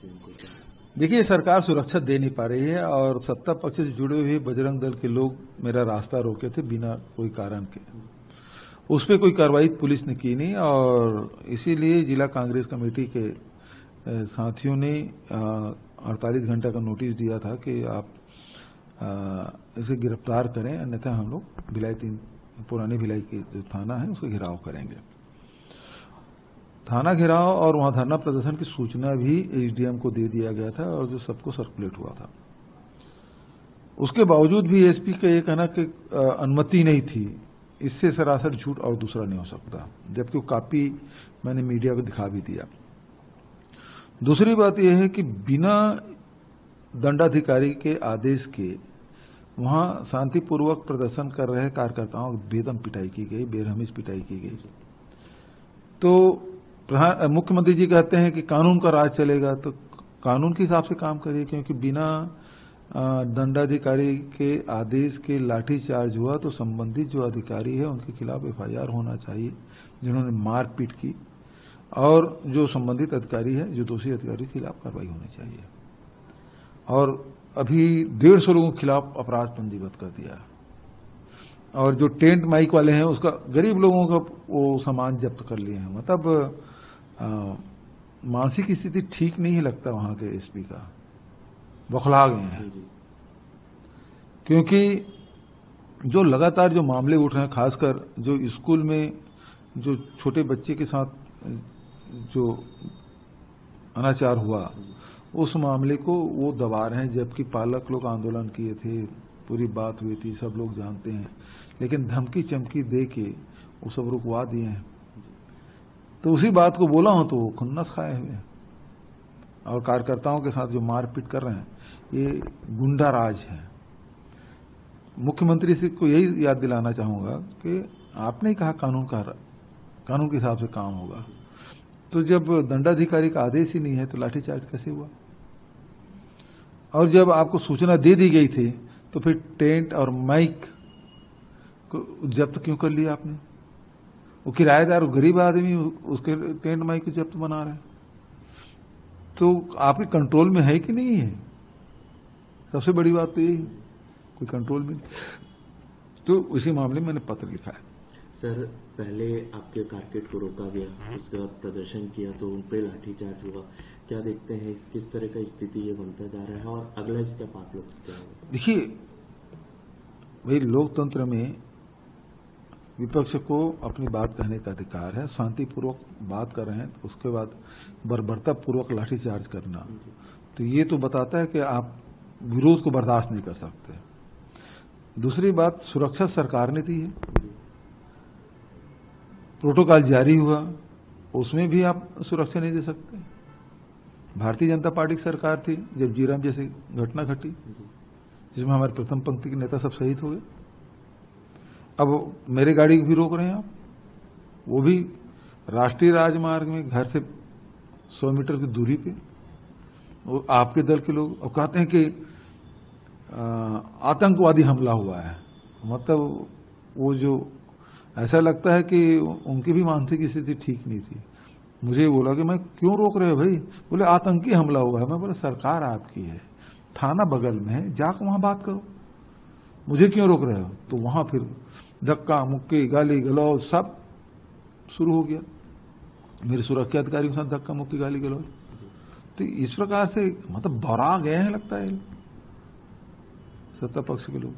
CM को? देखिए, सरकार सुरक्षा दे नहीं पा रही है और सत्ता पक्ष से जुड़े हुए बजरंग दल के लोग मेरा रास्ता रोके थे बिना कोई कारण के। उस पर कोई कार्रवाई पुलिस ने की नहीं और इसीलिए जिला कांग्रेस कमेटी के साथियों ने 48 घंटे का नोटिस दिया था कि आप इसे गिरफ्तार करें, अन्यथा हम लोग भिलाई 3 पुरानी भिलाई की जो थाना है उसको घेराव करेंगे। थाना घेराव और वहां धरना प्रदर्शन की सूचना भी एसडीएम को दे दिया गया था और जो सबको सर्कुलेट हुआ था। उसके बावजूद भी एसपी का ये कहना कि अनुमति नहीं थी, इससे सरासर झूठ और दूसरा नहीं हो सकता, जबकि वो कॉपी मैंने मीडिया को दिखा भी दिया। दूसरी बात यह है कि बिना दंडाधिकारी के आदेश के वहां शांतिपूर्वक प्रदर्शन कर रहे कार्यकर्ताओं की बेदम पिटाई की गई, बेरहमीज पिटाई की गई। तो मुख्यमंत्री जी कहते हैं कि कानून का राज चलेगा, तो कानून के हिसाब से काम करिए, क्योंकि बिना दंडाधिकारी के आदेश के लाठीचार्ज हुआ तो संबंधित जो अधिकारी है उनके खिलाफ एफआईआर होना चाहिए जिन्होंने मारपीट की, और जो संबंधित अधिकारी है, जो दोषी अधिकारी के खिलाफ कार्रवाई होनी चाहिए। और अभी 150 लोगों के खिलाफ अपराध पंजीबद्ध कर दिया, और जो टेंट माइक वाले हैं उसका गरीब लोगों का वो सामान जब्त कर लिए हैं। मतलब मानसिक स्थिति ठीक नहीं लगता वहां के एसपी का, बौखला गए हैं। क्योंकि जो लगातार जो मामले उठ रहे हैं, खासकर जो स्कूल में जो छोटे बच्चे के साथ जो अनाचार हुआ, उस मामले को वो दबा रहे हैं, जबकि पालक लोग आंदोलन किए थे, पूरी बात हुई थी, सब लोग जानते हैं, लेकिन धमकी चमकी दे के वो सब रुकवा दिए हैं। तो उसी बात को बोला हूं तो वो खुन्नस खाए हुए हैं, और कार्यकर्ताओं के साथ जो मारपीट कर रहे हैं ये गुंडा राज है। मुख्यमंत्री से को यही याद दिलाना चाहूंगा कि आपने ही कहा कानून के हिसाब से काम होगा, तो जब दंडाधिकारी का आदेश ही नहीं है तो लाठीचार्ज कैसे हुआ? और जब आपको सूचना दे दी गई थी तो फिर टेंट और माइक को जब्त क्यों कर लिया आपने? वो किराएदार, गरीब आदमी उसके टेंट माइक को जब्त बना रहे हैं, तो आपके कंट्रोल में है कि नहीं है? सबसे बड़ी बात तो यही, कोई कंट्रोल में नहीं। तो उसी मामले में मैंने पत्र लिखा है। सर, पहले आपके कारकेट को रोका गया, उसके बाद प्रदर्शन किया तो उन पे लाठीचार्ज हुआ। क्या देखते हैं किस तरह का स्थिति ये बनता जा रहा है और अगला स्टेप आप लोग क्या होगा? देखिए भाई, लोकतंत्र में विपक्ष को अपनी बात कहने का अधिकार है। शांतिपूर्वक बात कर रहे हैं तो उसके बाद बर्बरतापूर्वक लाठीचार्ज करना, तो ये तो बताता है कि आप विरोध को बर्दाश्त नहीं कर सकते। दूसरी बात, सुरक्षा सरकार ने दी है, प्रोटोकॉल जारी हुआ, उसमें भी आप सुरक्षा नहीं दे सकते। भारतीय जनता पार्टी की सरकार थी जब जीराम जैसी घटना घटी, जिसमें हमारे प्रथम पंक्ति के नेता सब शहीद हो गए। अब मेरे गाड़ी भी रोक रहे हैं आप, वो भी राष्ट्रीय राजमार्ग में घर से 100 मीटर की दूरी पे। वो आपके दल के लोग अब कहते हैं कि आतंकवादी हमला हुआ है। मतलब वो जो ऐसा लगता है कि उनकी भी मानसिक स्थिति ठीक नहीं थी। मुझे बोला कि मैं क्यों रोक रहे हो भाई? बोले आतंकी हमला हुआ है। मैं बोला सरकार आपकी है, थाना बगल में है, जाकर वहां बात करो, मुझे क्यों रोक रहे हो? तो वहां फिर धक्का मुक्की, गाली गलौज सब शुरू हो गया। मेरे सुरक्षा अधिकारी के साथ धक्का मुक्की, गाली गलौज। तो इस प्रकार से मतलब बौरा गए हैं लगता है सत्ता पक्ष के लोग।